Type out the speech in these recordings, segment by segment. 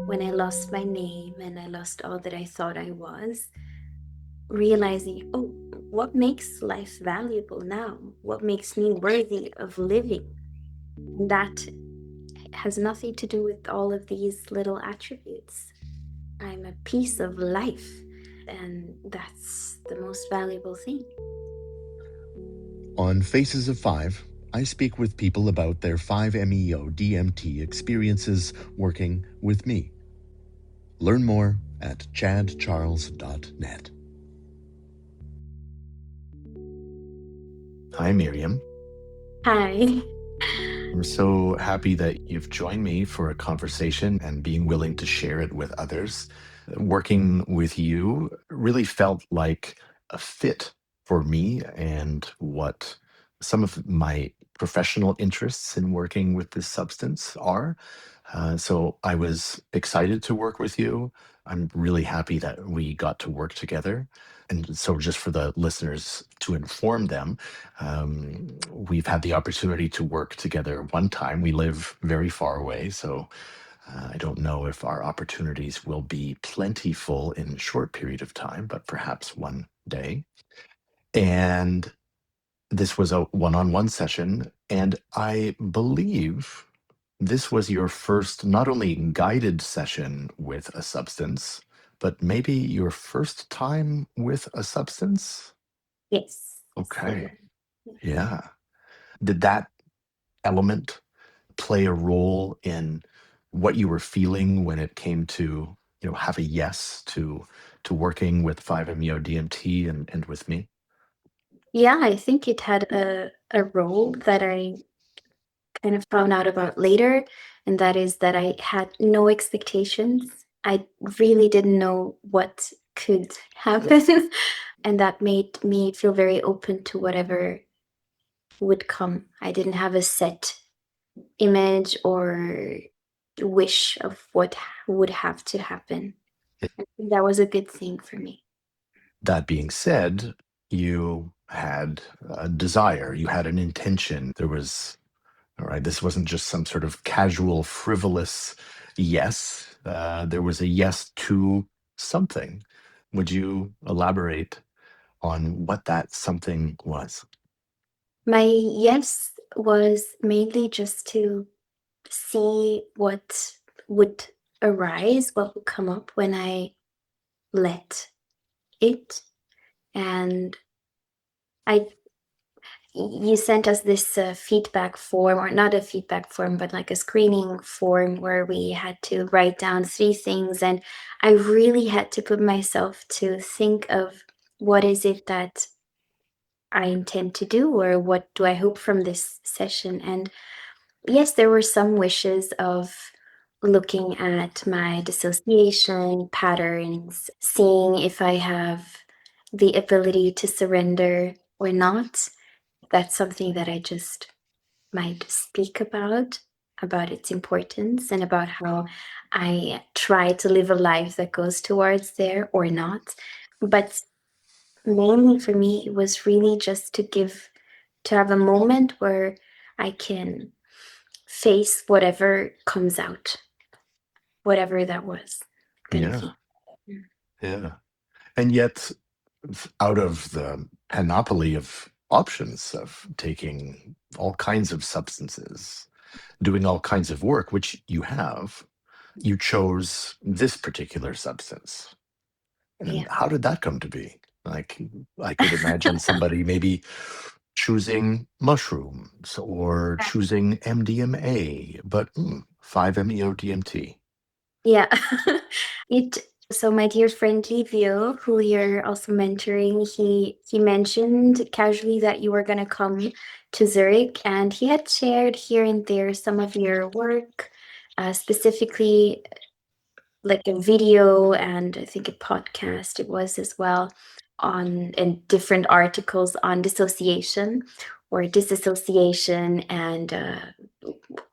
when I lost my name and I lost all that I thought I was, realizing, oh, what makes life valuable now? What makes me worthy of living? That has nothing to do with all of these little attributes. I'm a piece of life, and that's the most valuable thing. On Faces of Five, I speak with people about their 5-MeO DMT experiences working with me. Learn more at chadcharles.net. Hi, Miriam. Hi. I'm so happy that you've joined me for a conversation and being willing to share it with others. Working with you really felt like a fit for me and what some of my professional interests in working with this substance are. So I was excited to work with you. I'm really happy that we got to work together. And so, just for the listeners to inform them, we've had the opportunity to work together one time. We live very far away, so I don't know if our opportunities will be plentiful in a short period of time, but perhaps one day. And this was a one-on-one session, and I believe this was your first not only guided session with a substance, but maybe your first time with a substance? Yes. Yes, it Okay. was. Yeah. Did that element play a role in what you were feeling when it came to, have a yes to working with 5-MeO DMT and with me? Yeah, I think it had a role that I kind of found out about later, and that is that I had no expectations. I really didn't know what could happen, and that made me feel very open to whatever would come. I didn't have a set image or wish of what would have to happen. I think that was a good thing for me. That being said, you had a desire, you had an intention. There was, all right, this wasn't just some sort of casual, frivolous yes. There was a yes to something. Would you elaborate on what that something was? My yes was mainly just to see what would arise, what would come up when I let it. And I, you sent us this feedback form, or not a feedback form, but like a screening form where we had to write down 3 things. And I really had to put myself to think of what is it that I intend to do, or what do I hope from this session. And yes, there were some wishes of looking at my dissociation patterns, seeing if I have the ability to surrender or not. That's something that I just might speak about its importance and about how I try to live a life that goes towards there or not. But mainly for me, it was really just to have a moment where I can face whatever comes out, whatever that was gonna Yeah, be. Mm. yeah. And yet, out of the panoply of options of taking all kinds of substances, doing all kinds of work, which you have, you chose this particular substance. And Yeah. how did that come to be? Like, I could imagine somebody maybe choosing mushrooms or choosing MDMA, but 5-MeO DMT. Yeah. It so my dear friend Livio, who you're also mentoring, he mentioned casually that you were gonna come to Zurich, and he had shared here and there some of your work, specifically like a video and I think a podcast it was as well, on and different articles on dissociation or disassociation and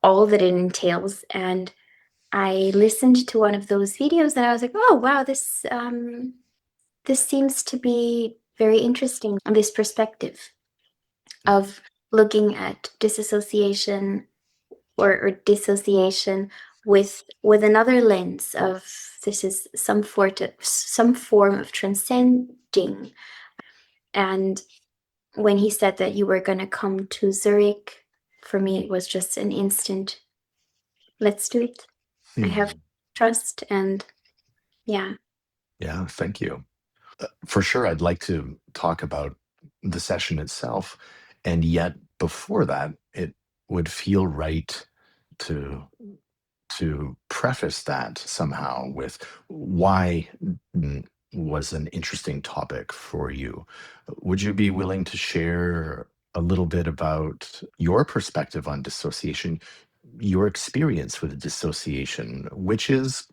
all that it entails. And I listened to one of those videos and I was like, oh wow, this seems to be very interesting, this perspective of looking at disassociation or dissociation with another lens of this is some form of transcending. And when he said that you were going to come to Zurich, for me it was just an instant, let's do it. I have Hmm. trust, and yeah. Yeah, thank you. For sure, I'd like to talk about the session itself. And yet, before that, it would feel right to preface that somehow with why was an interesting topic for you. Would you be willing to share a little bit about your perspective on dissociation, your experience with dissociation, which is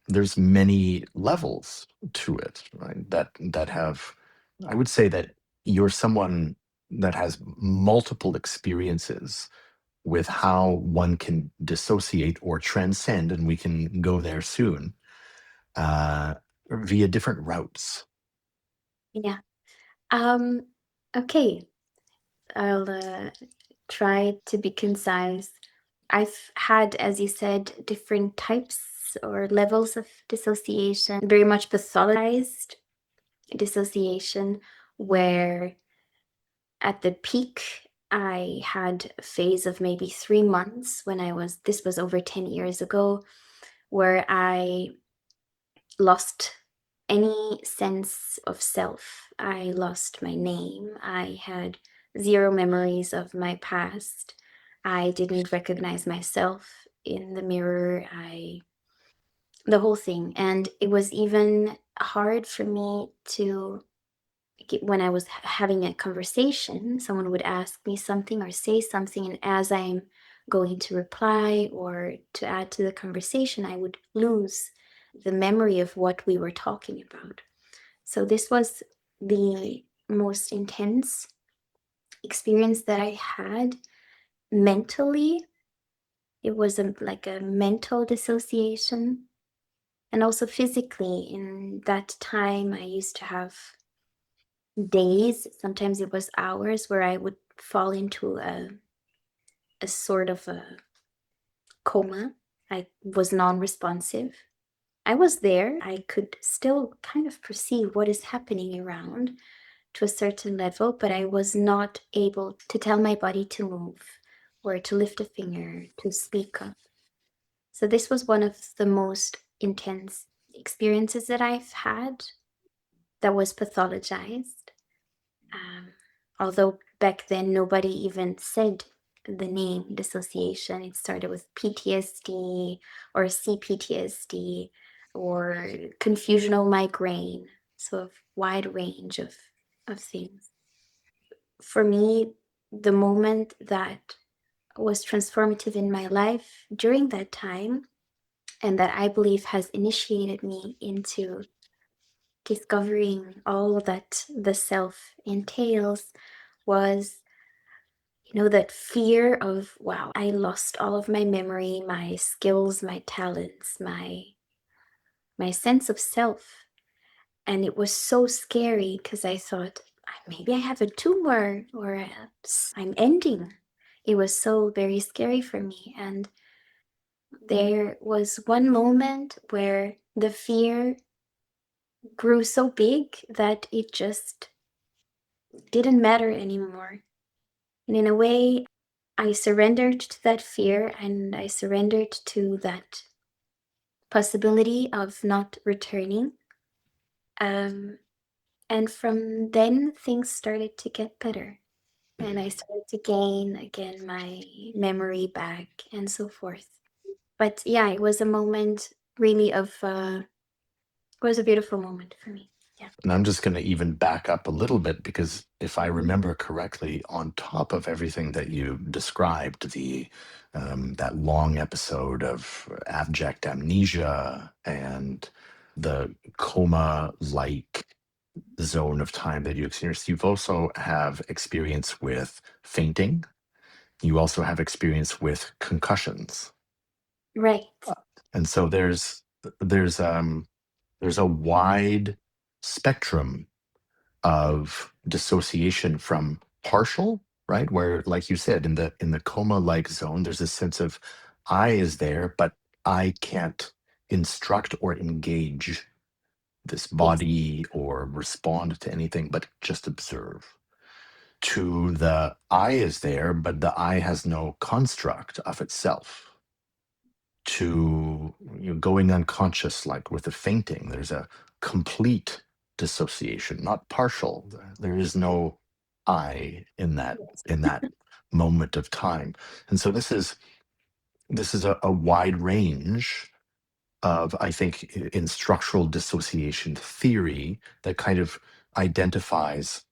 there's many levels to it, right? That have, I would say that you're someone that has multiple experiences with how one can dissociate or transcend, and we can go there soon, uh, via different routes. Yeah. Um, okay. I'll try to be concise. I've had, as you said, different types or levels of dissociation, very much pathologized dissociation, where at the peak, I had a phase of maybe 3 months this was over 10 years ago, where I lost any sense of self. I lost my name. I had zero memories of my past. I didn't recognize myself in the mirror. The whole thing. And it was even hard for me to, when I was having a conversation, someone would ask me something or say something, and as I'm going to reply or to add to the conversation, I would lose the memory of what we were talking about. So this was the most intense experience that I had mentally. It was like a mental dissociation. And also physically, in that time, I used to have days, sometimes it was hours, where I would fall into a sort of a coma. I was non responsive. I was there. I could still kind of perceive what is happening around to a certain level, but I was not able to tell my body to move or to lift a finger, to speak up. So, this was one of the most intense experiences that I've had that was pathologized. Um, Although back then nobody even said the name dissociation, it started with PTSD or CPTSD or confusional migraine, so a wide range of things. For me, the moment that was transformative in my life during that time, and that I believe has initiated me into discovering all that the self entails, was, that fear of, wow, I lost all of my memory, my skills, my talents, my sense of self. And it was so scary because I thought, maybe I have a tumor or I'm ending. It was so very scary for me. And there was one moment where the fear grew so big that it just didn't matter anymore. And in a way, I surrendered to that fear, and I surrendered to that possibility of not returning. Um, and from then, things started to get better. And I started to gain again my memory back and so forth. But yeah, it was a moment really it was a beautiful moment for me. Yeah. And I'm just going to even back up a little bit because if I Mhm. remember correctly, on top of everything that you described, that long episode of abject amnesia and the coma-like zone of time that you experienced, you've also have experience with fainting. You also have experience with concussions, Right. and so there's um, there's a wide spectrum of dissociation from partial, right? Where, like you said, in the coma-like zone, there's a sense of I is there, but I can't instruct or engage this Yes. body or respond to anything, but just observe. To the I is there, but the I has no construct of itself. To going unconscious, like with the fainting, there's a complete dissociation, not partial. There is no I in that moment of time. And so this is a wide range of, I think, in structural dissociation theory that kind of identifies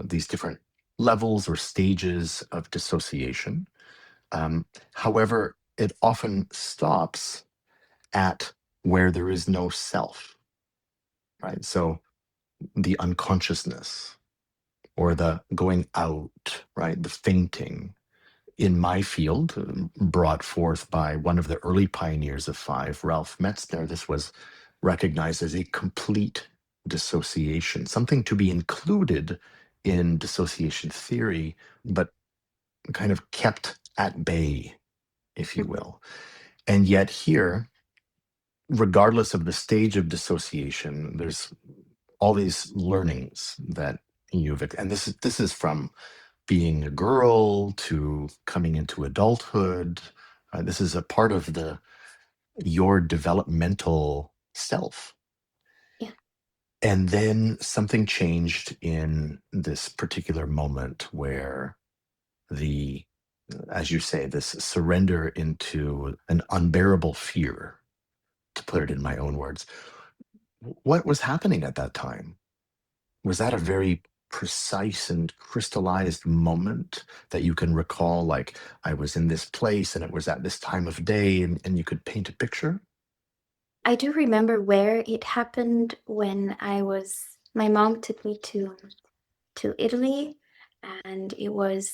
these different levels or stages of dissociation. However, it often stops at where there is no self, right? So the unconsciousness or the going out, right? The fainting in my field, brought forth by one of the early pioneers of five, Ralph Metzner. This was recognized as a complete dissociation, something to be included in dissociation theory, but kind of kept at bay, if you Mhm. will. And yet, here, regardless of the stage of dissociation, there's all these learnings that and this is from being a girl to coming into adulthood. This is a part of your developmental self. Yeah. And then something changed in this particular moment where the, as you say, this surrender into an unbearable fear, to put it in my own words. What was happening at that time? Was that a very precise and crystallized moment that you can recall, like, I was in this place and it was at this time of day, and you could paint a picture? I do remember where it happened when my mom took me to Italy, and it was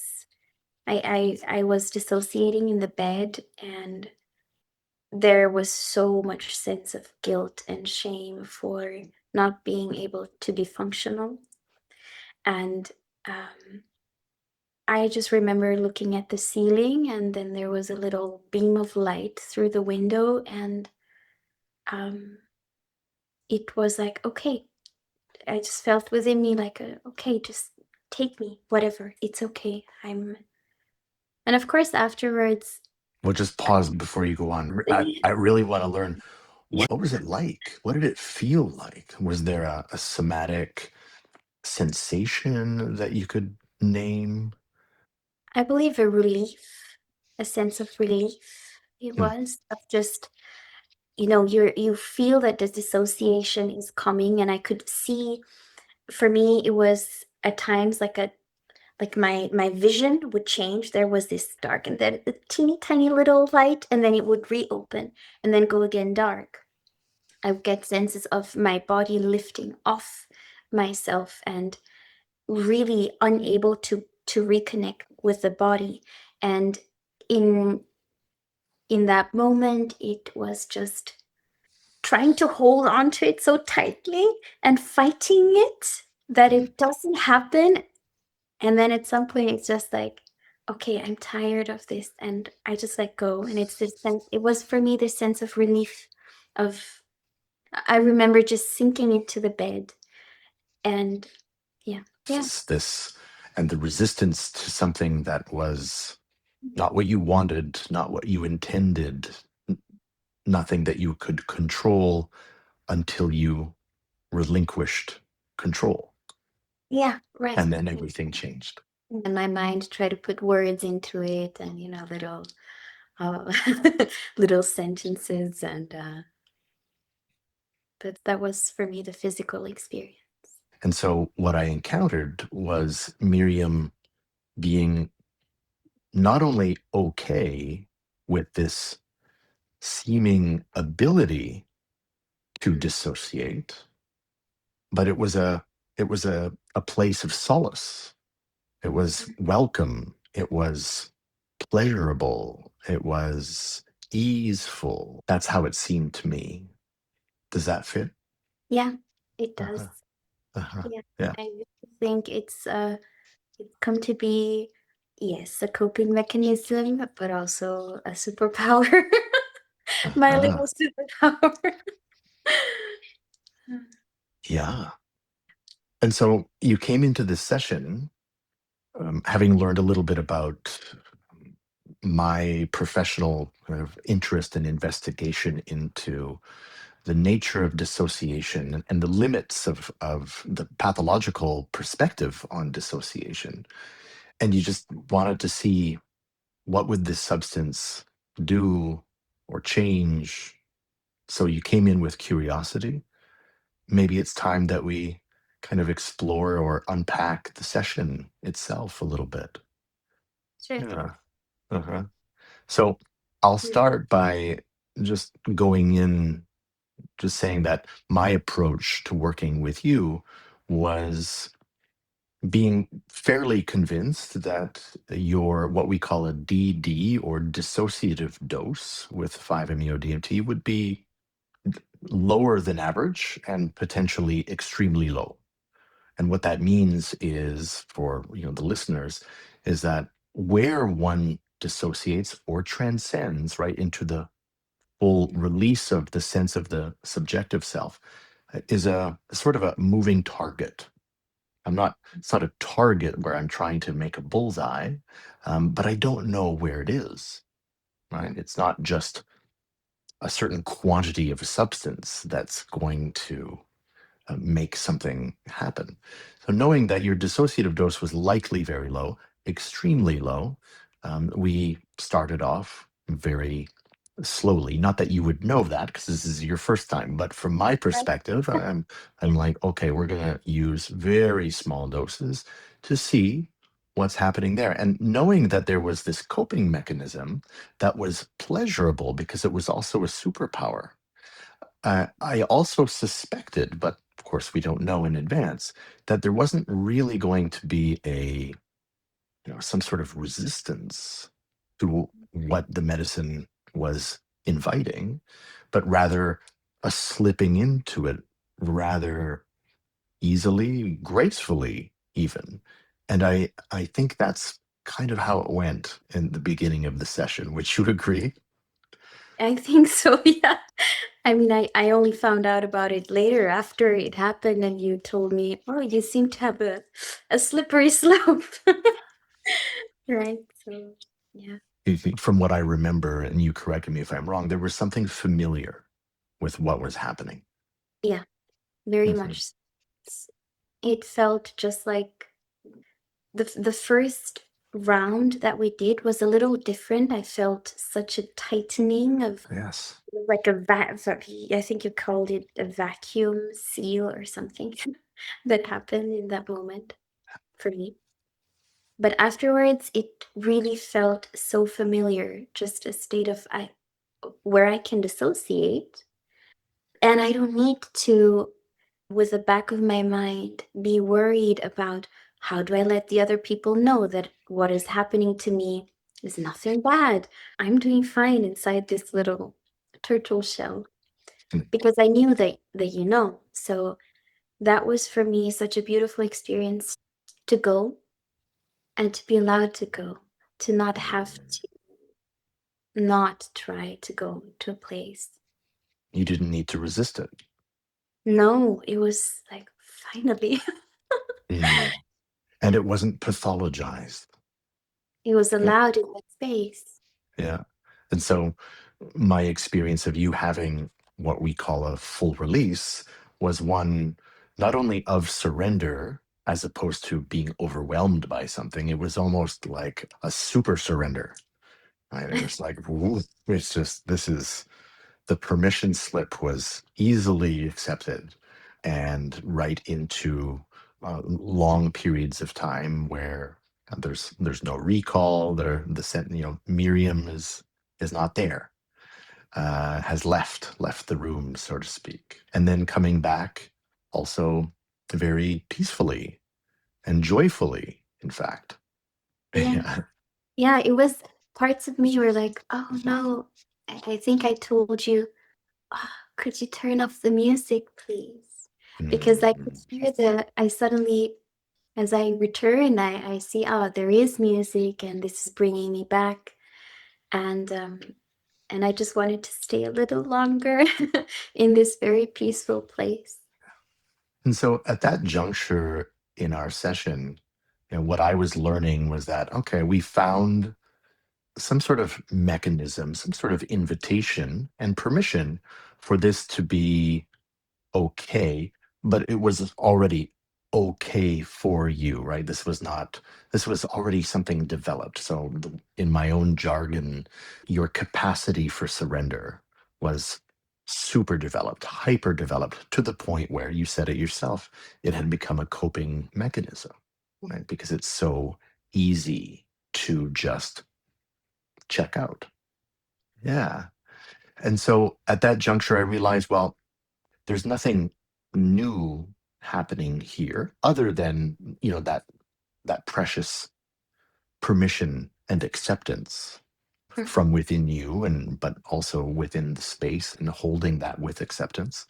I was dissociating in the bed, and there was so much sense of guilt and shame for not being able to be functional. And I just remember looking at the ceiling, and then there was a little beam of light through the window, and um, it was like, okay, I just felt within me like, okay, just take me, whatever, it's okay. And of course, afterwards, We'll just pause before you go on. I really want to learn, what was it like? What did it feel like? Was there a somatic sensation that you could name? I believe a sense of relief it Hmm. was, of just, you feel that the dissociation is coming, and I could see, for me, it was at times like my vision would change. There was this dark, and then a teeny tiny little light, and then it would reopen and then go again dark. I would get senses of my body lifting off myself and really unable to reconnect with the body. And in in that moment, it was just trying to hold on to it so tightly and fighting it that Mhm. it doesn't happen. And then at some point, it's just like, okay, I'm tired of this. And I just let go. And it's this sense, it was for me this sense of relief of, I remember just sinking into the bed. And yeah, yeah, This and the resistance to something that was not what you wanted, not what you intended, nothing that you could control until you relinquished control. yeah, right. And then everything changed. And my mind tried to put words into it, and little uh, little sentences, and but that was for me the physical experience. And so what I encountered was Miriam being not only okay with this seeming ability to Mm. dissociate, but it was a place of solace. It was welcome. It was pleasurable. It was easeful. That's how it seemed to me. Does that fit? Yeah, it does. Uh-huh. Uh-huh. Yeah, Yeah. I really think it's come to be. Yes, a coping mechanism, but also a superpower. My Uh-huh. little superpower. Yeah. And so you came into this session having learned a little bit about my professional kind of interest and investigation into the nature of dissociation and the limits of the pathological perspective on dissociation. And you just wanted to see what would this substance do or change. So you came in with curiosity. Maybe it's time that we kind of explore or unpack the session itself a little bit. Sure. Yeah. Uh-huh. So I'll start by just going in, just saying that my approach to working with you was being fairly convinced that your what we call a DD or dissociative dose with 5-MeO DMT would be lower than average and potentially extremely low. And what that means is for the listeners is that where one dissociates or transcends right into the full release of the sense of the subjective self is a sort of a moving target. It's not a target where I'm trying to make a bullseye, but I don't know where it is, right? It's not just a certain quantity of substance that's going to make something happen. So, knowing that your dissociative dose was likely very low, extremely low, we started off very slowly. Not that you would know that because this is your first time, but from my Right. perspective, I'm like, okay, we're gonna use very small doses to see what's happening there. And knowing that there was this coping mechanism that was pleasurable because it was also a superpower. I also suspected, but of course we don't know in advance, that there wasn't really going to be some sort of resistance to what the medicine was inviting, but rather a slipping into it rather easily, gracefully, even. And I think that's kind of how it went in the beginning of the session. Would you agree? I think so, yeah. I mean, I only found out about it later after it happened, and you told me, oh, you seem to have a slippery slope. Right. So, yeah. From what I remember, and you correct me if I'm wrong, there was something familiar with what was happening. Yeah, very Mhm. much. It felt just like the first round that we did was a little different. I felt such a tightening of Yes. like I think you called it a vacuum seal or something that happened in that moment for me. But afterwards, it really felt so familiar, just a state of where I can dissociate. And I don't need to, with the back of my mind, be worried about how do I let the other people know that what is happening to me is nothing bad. I'm doing fine inside this little turtle shell And because I knew that you know. So that was for me such a beautiful experience to go and to be allowed to go, to not have to not try to go to a place. you didn't need to resist it. No, it was like finally Mm. And it wasn't pathologized. it was Yeah. allowed in that space. Yeah. And so my experience of you having what we call a full release was one not only of surrender as opposed to being overwhelmed by something, it was almost like a super surrender. Right? It was like, "Ooh," it's just, this is the permission slip was easily accepted and right into long periods of time where there's no recall. Miriam is not there, has left the room, so to speak, and then coming back also very peacefully and joyfully, in fact. Yeah. Yeah. Yeah, it was parts of me were like, oh no, I think I told you, "Ah, could you turn off the music, please?" Because I could Mm, hear I suddenly as I return, I see, oh, there is music, and this is bringing me back, and um, and I just wanted to stay a little longer in this very peaceful place. And so at that juncture in our session, what I was learning was that, okay, we found some sort of mechanism, some sort of invitation and permission for this to be okay, but it was already okay for you, right? This was not, this was already something developed. So, in my own jargon, your capacity for surrender was super developed, hyper developed to the point where you said it yourself, it had become a coping mechanism, right? Because it's so easy to just check out. Yeah. And so at that juncture, I realized, well, there's nothing new happening here other than that precious permission and acceptance Mhm. from within you, and but also within the space, and holding that with acceptance.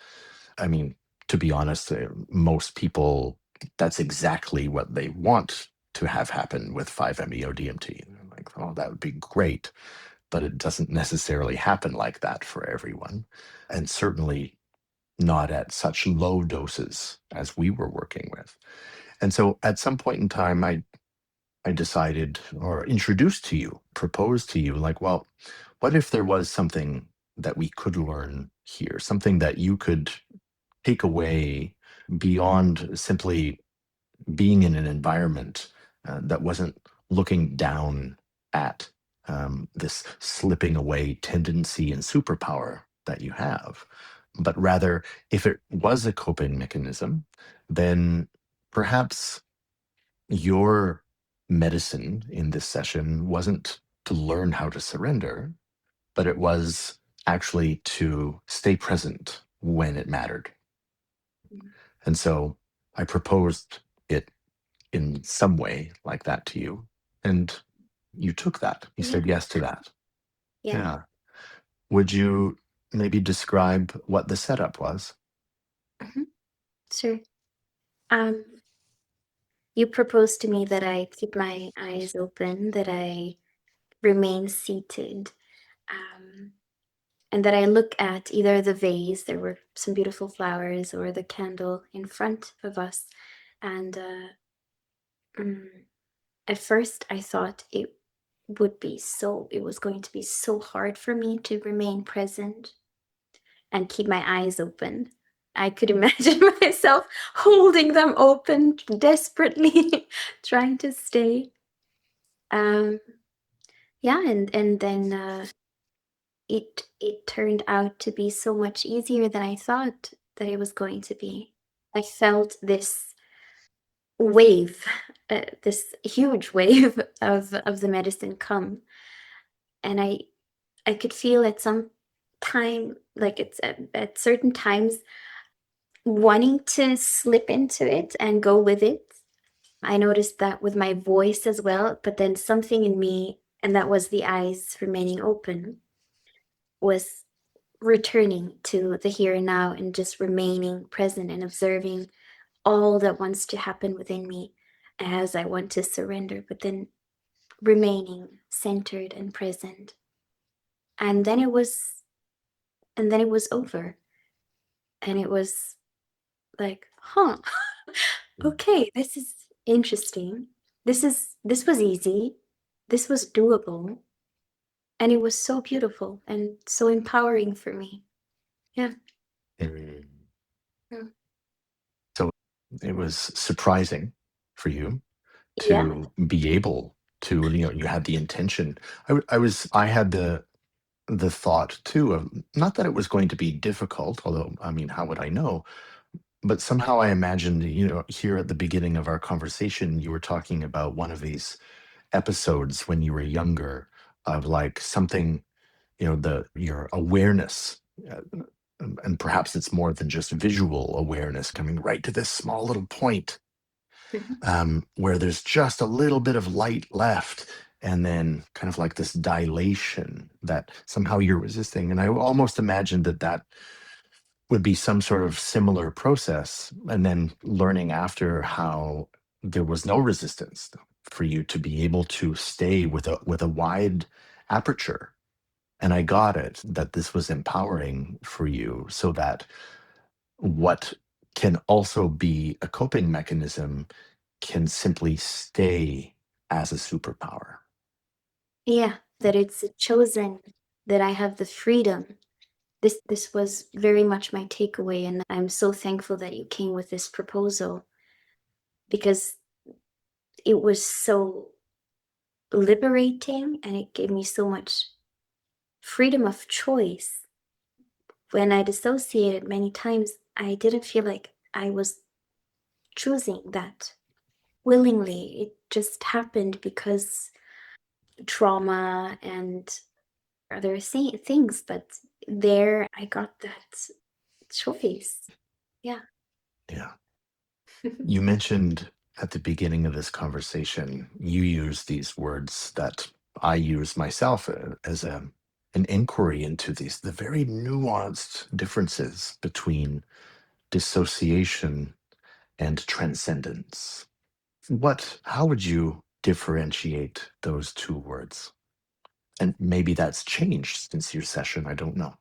I mean, to be honest, most people, that's exactly what they want to have happen with 5-MeO DMT. They're like, oh, that would be great, but it doesn't necessarily happen like that for everyone, and certainly not at such low doses as we were working with. And so at some point in time, I decided, or introduced to you, proposed to you, like, well, what if there was something that we could learn here, something that you could take away beyond simply being in an environment that wasn't looking down at this slipping away tendency and superpower that you have, but rather, if it was a coping mechanism, then perhaps your medicine in this session wasn't to learn how to surrender, but it was actually to stay present when it mattered. And so I proposed it in some way like that to you. And you took that. You Yeah, said yes to that. yeah. Yeah. Would you maybe describe what the setup was? Mhm. Sure. Um, you proposed to me that I keep my eyes open, that I remain seated, um, and that I look at either the vase, there were some beautiful flowers, or the candle in front of us. And mm, at first, I thought it was going to be so hard for me to remain present and keep my eyes open. I could imagine myself holding them open desperately, trying to stay. Um, yeah, and then it turned out to be so much easier than I thought that it was going to be. I felt this wave, this huge wave of the medicine come, and I could feel at some time, like it's at certain times, wanting to slip into it and go with it. I noticed that with my voice as well, but then something in me, and that was the eyes remaining open, was returning to the here and now and just remaining present and observing all that wants to happen within me as I want to surrender, but then remaining centered and present. And then it was over. And it was like, huh, okay, this is interesting. This was easy. This was doable. And it was so beautiful and so empowering for me. Yeah. Mm. Mm. So it was surprising for you Yeah. to be able to, you had the intention. I had the thought too of, not that it was going to be difficult, although, I mean, how would I know? But somehow I imagined, here at the beginning of our conversation, you were talking about one of these episodes when you were younger, of like something, the your awareness, and perhaps it's more than just visual awareness, coming right to this small little point, Mhm. where there's just a little bit of light left, and then kind of like this dilation that somehow you're resisting. And I almost imagined that that would be some sort of similar process, and then learning after how there was no resistance for you to be able to stay with a wide aperture. And I got it that this was empowering for you, so that what can also be a coping mechanism can simply stay as a superpower. Yeah, that it's chosen, that I have the freedom. This was very much my takeaway, and I'm so thankful that you came with this proposal, because it was so liberating and it gave me so much freedom of choice. When I dissociated many times, I didn't feel like I was choosing that willingly. It just happened because trauma and other things, but there I got that choice. Yeah. Yeah. You mentioned at the beginning of this conversation, you use these words that I use myself as an inquiry into the very nuanced differences between dissociation and transcendence. How would you differentiate those two words? And maybe that's changed since your session. I don't know.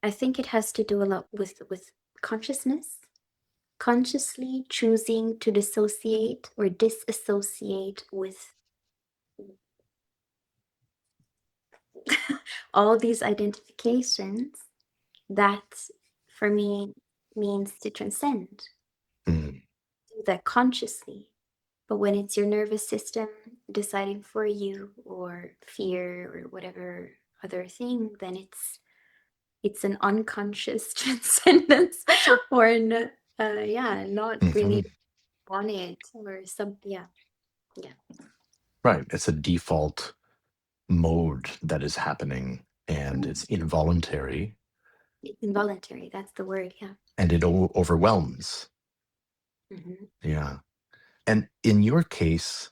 I think it has to do a lot with consciousness, consciously choosing to dissociate or disassociate with all these identifications. That for me means to transcend, Mm, do that consciously. But when it's your nervous system deciding for you, or fear or whatever other thing, then it's an unconscious transcendence, or yeah, not really mhm. wanted or some, yeah, yeah. Right. It's a default mode that is happening, and Mm. it's involuntary, It's involuntary, that's the word, yeah. and it overwhelms. Hmm. Yeah. And in your case,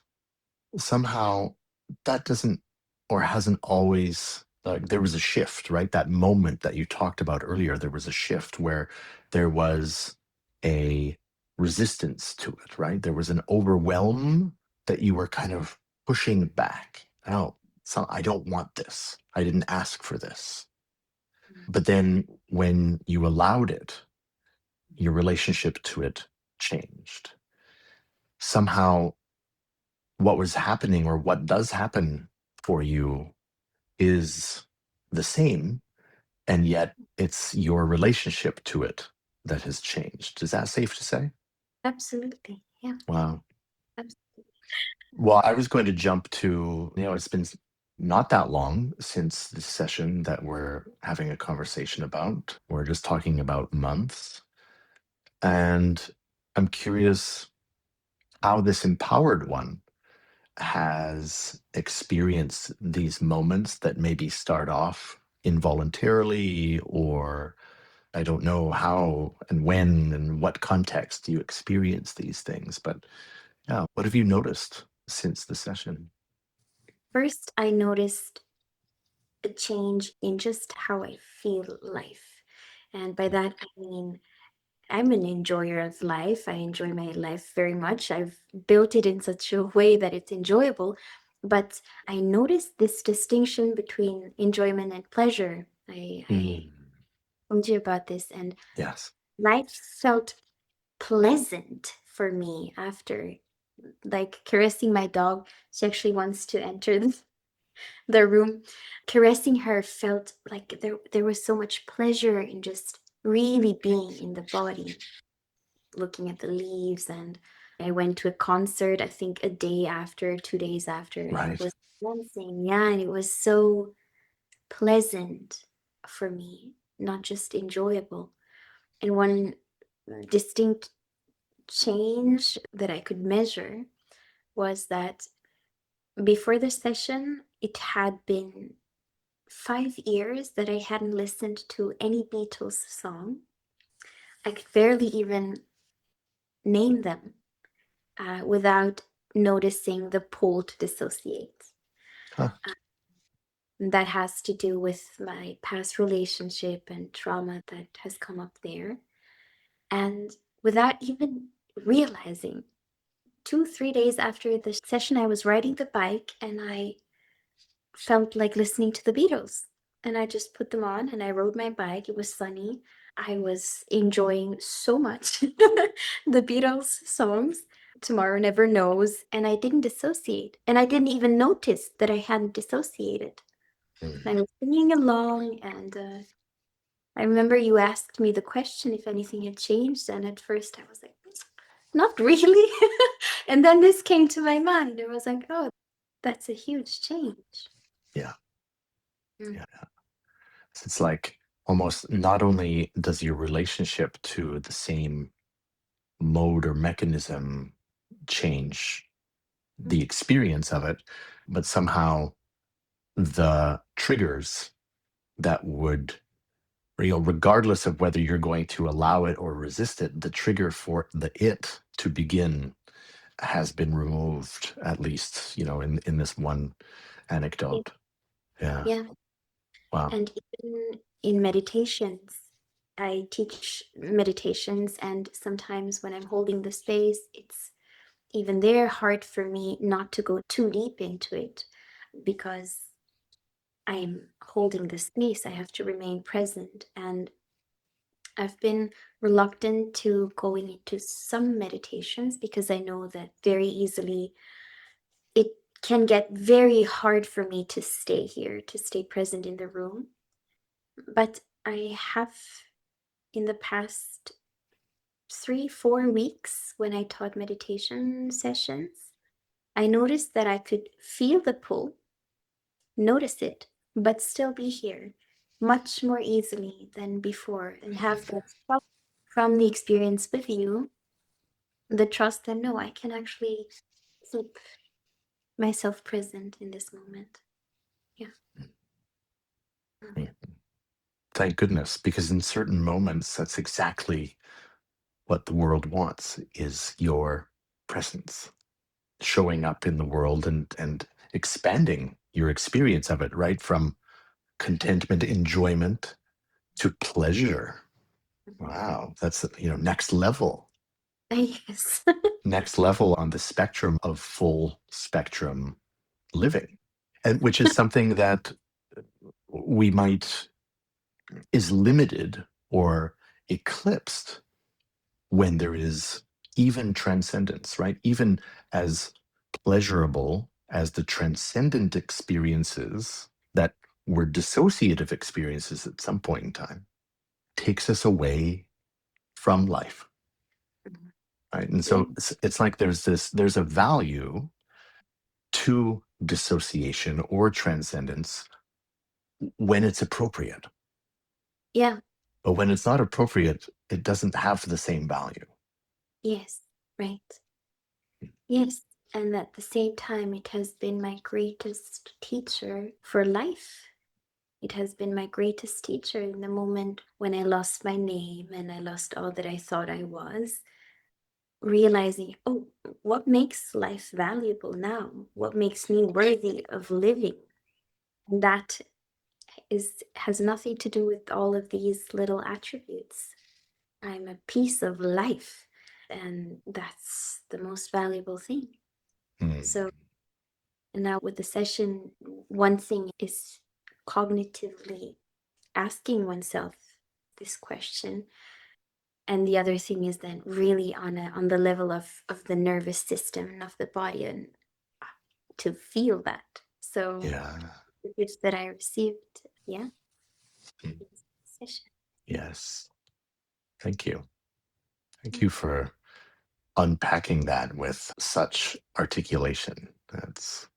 somehow that doesn't, or hasn't always, like, there was a shift, right? That moment that you talked about earlier, there was a shift where there was a resistance to it, right? There was an overwhelm that you were kind of pushing back. Oh, so I don't want this. I didn't ask for this. But then when you allowed it, your relationship to it changed. Somehow, what was happening, or what does happen for you, is the same, and yet it's your relationship to it that has changed. Is that safe to say? Absolutely, yeah. Wow. Absolutely. Well, I was going to jump to, it's been not that long since the session that we're having a conversation about. We're just talking about months. And I'm curious how this empowered one has experienced these moments that maybe start off involuntarily, or I don't know how and when and what context you experience these things. But yeah, what have you noticed since the session? First, I noticed a change in just how I feel life. And by that, I mean, I'm an enjoyer of life. I enjoy my life very much. I've built it in such a way that it's enjoyable. But I noticed this distinction between enjoyment and pleasure. I Mm, told you about this, and yes. life felt pleasant for me after, like caressing my dog. She actually wants to enter the room. Caressing her felt like there was so much pleasure in just really being in the body, looking at the leaves. And I went to a concert, I think a day after, 2 days after, and it Right. was dancing. Yeah, and it was so pleasant for me, not just enjoyable. And one distinct change that I could measure was that before the session, it had been 5 years that I hadn't listened to any Beatles song. I could barely even name them without noticing the pull to dissociate. Huh. And that has to do with my past relationship and trauma that has come up there. And without even realizing 2, 3 days after the session, I was riding the bike and I felt like listening to the Beatles. And I just put them on and I rode my bike. It was sunny. I was enjoying so much the Beatles songs, Tomorrow Never Knows, and I didn't dissociate. And I didn't even notice that I hadn't dissociated. And I Mm. was singing along, and I remember you asked me the question if anything had changed, and at first I was like, not really. And then this came to my mind. I was like, oh, that's a huge change. Yeah. Mm. Yeah. So it's like almost not only does your relationship to the same mode or mechanism change the experience of it, but somehow the triggers that would, regardless of whether you're going to allow it or resist it, the trigger for the it to begin has been removed, at least, in this one Yeah. anecdote. Yeah. Yeah. Wow. And even in meditations, I teach meditations, and sometimes when I'm holding the space, it's even there hard for me not to go too deep into it because I'm holding the space. I have to remain present. And I've been reluctant to going into some meditations because I know that very easily it can get very hard for me to stay here, to stay present in the room. But I have, in the past 3, 4 weeks, when I taught meditation sessions, I noticed that I could feel the pull, notice it, but still be here much more easily than before and have that trust from the experience with you, the trust that no, I can actually keep myself present in this moment. Yeah. Mm. Thank goodness, because in certain moments, that's exactly what the world wants, is your presence showing up in the world and expanding your experience of it, right? From contentment, enjoyment to pleasure. Wow, that's next level. Yes. Next level on the spectrum of full spectrum living, and which is something that we might is limited or eclipsed when there is even transcendence, right? Even as pleasurable as the transcendent experiences that were dissociative experiences at some point in time, takes us away from life, right? And Yeah. so it's like there's a value to dissociation or transcendence when it's appropriate. Yeah. But when it's not appropriate, it doesn't have the same value. Yes. Right. Yes. And at the same time, it has been my greatest teacher for life. It has been my greatest teacher in the moment when I lost my name and I lost all that I thought I was. Realizing, oh, what makes life valuable now? What makes me worthy of living? And that has nothing to do with all of these little attributes. I'm a piece of life, and that's the most valuable thing. Mm. So now with the session, one thing is cognitively asking oneself this question, and the other thing is then really on the level of the nervous system and of the body, and to feel that. So Yeah. the gifts that I received, yeah, Mm. in this session. Yes. Thank you. Thank you for unpacking that with such articulation. That's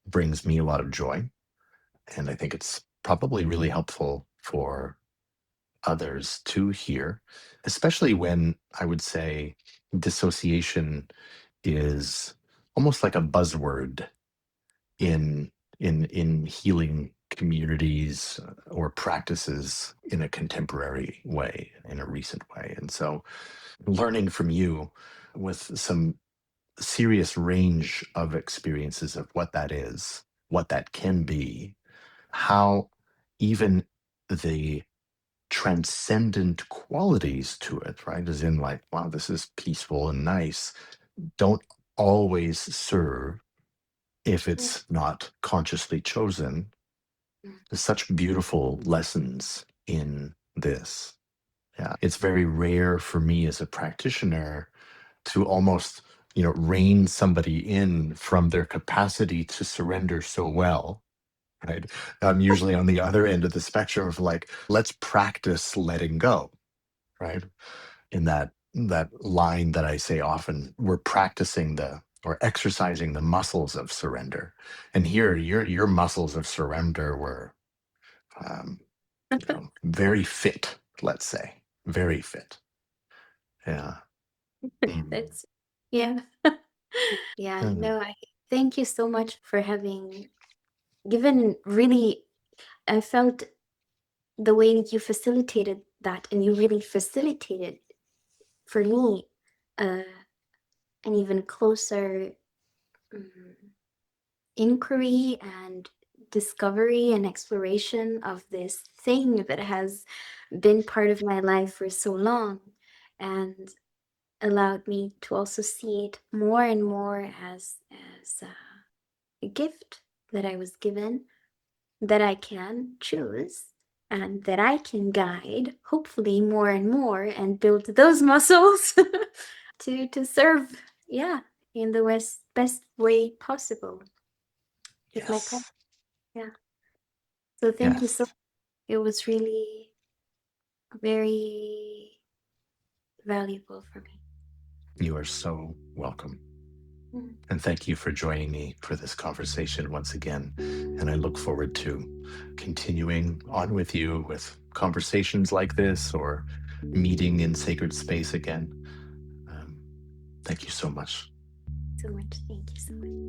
brings me a lot of joy. And I think it's probably really helpful for others to hear, especially when I would say dissociation is almost like a buzzword in in healing communities or practices in a contemporary way, in a recent way. And so learning from you with some serious range of experiences of what that is, what that can be, how even the transcendent qualities to it, right? As in, like, wow, this is peaceful and nice, don't always serve if Yeah. it's not consciously chosen. Mm. There's such beautiful lessons in this. Yeah, it's very rare for me as a practitioner to almost, rein somebody in from their capacity to surrender so well, right? I'm usually on the other end of the spectrum of like, let's practice letting go, right? In that line that I say often, we're practicing the or exercising the muscles of surrender. And here, your muscles of surrender were, um, very fit. Let's say very fit. Yeah. Mm. That's yeah. Yeah, Mm. no, I thank you so much for having given really I felt the way that you facilitated that and you really facilitated for me uh an even closer mm, inquiry and discovery and exploration of this thing that has been part of my life for so long and allowed me to also see it more and more as a gift that I was given that I can choose and that I can guide hopefully more and more and build those muscles to serve, yeah, in the best way possible with my pet. Yes. Yeah. So thank you so Yes. much. It was really very valuable for me. You are so welcome. Mm. And thank you for joining me for this conversation once again. And I look forward to continuing on with you with conversations like this or meeting in sacred space again. Um, Thank you so much. So much. Thank you so much.